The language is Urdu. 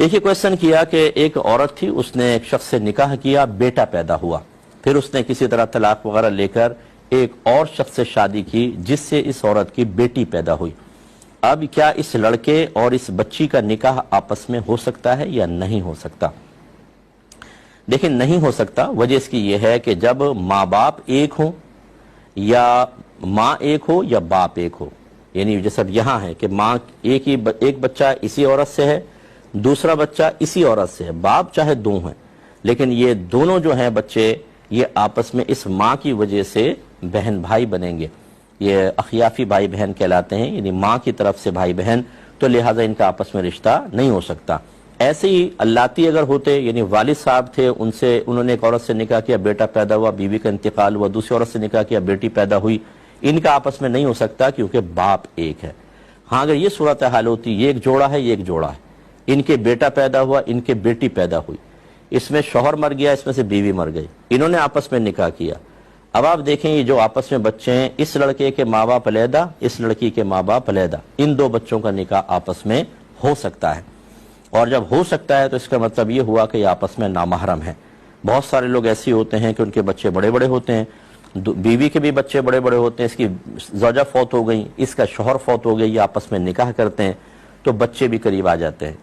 ایک ہی کوشچن کیا کہ ایک عورت تھی، اس نے ایک شخص سے نکاح کیا، بیٹا پیدا ہوا، پھر اس نے کسی طرح طلاق وغیرہ لے کر ایک اور شخص سے شادی کی جس سے اس عورت کی بیٹی پیدا ہوئی۔ اب کیا اس لڑکے اور اس بچی کا نکاح آپس میں ہو سکتا ہے یا نہیں ہو سکتا؟ دیکھیں، نہیں ہو سکتا۔ وجہ اس کی یہ ہے کہ جب ماں باپ ایک ہوں یا ماں ایک ہو یا باپ ایک ہو، یعنی جیسا یہاں ہے کہ ماں ایک بچہ اسی عورت سے ہے، دوسرا بچہ اسی عورت سے ہے، باپ چاہے دو ہیں، لیکن یہ دونوں جو ہیں بچے یہ آپس میں اس ماں کی وجہ سے بہن بھائی بنیں گے، یہ اخیافی بھائی بہن کہلاتے ہیں، یعنی ماں کی طرف سے بھائی بہن، تو لہٰذا ان کا آپس میں رشتہ نہیں ہو سکتا۔ ایسے ہی اللاتی اگر ہوتے، یعنی والد صاحب تھے، انہوں نے ایک عورت سے نکاح کیا، بیٹا پیدا ہوا، بیوی کا انتقال ہوا، دوسری عورت سے نکاح کیا، بیٹی پیدا ہوئی، ان کا آپس میں نہیں ہو سکتا کیونکہ باپ ایک ہے۔ ہاں اگر یہ صورتحال ہوتی، یہ ایک جوڑا ہے، یہ ایک جوڑا ہے، ان کے بیٹا پیدا ہوا، ان کے بیٹی پیدا ہوئی، اس میں شوہر مر گیا، اس میں سے بیوی مر گئی، انہوں نے آپس میں نکاح کیا، اب آپ دیکھیں یہ جو آپس میں بچے ہیں، اس لڑکے کے ماں باپ علیحدہ، اس لڑکی کے ماں باپ علیحدہ، ان دو بچوں کا نکاح آپس میں ہو سکتا ہے، اور جب ہو سکتا ہے تو اس کا مطلب یہ ہوا کہ یہ آپس میں نامحرم ہیں۔ بہت سارے لوگ ایسے ہوتے ہیں کہ ان کے بچے بڑے بڑے ہوتے ہیں، بیوی کے بھی بچے بڑے بڑے ہوتے ہیں، اس کی زوجہ فوت ہو گئی، اس کا شوہر فوت ہو گئی، یہ آپس میں نکاح کرتے ہیں تو بچے بھی قریب آ جاتے ہیں۔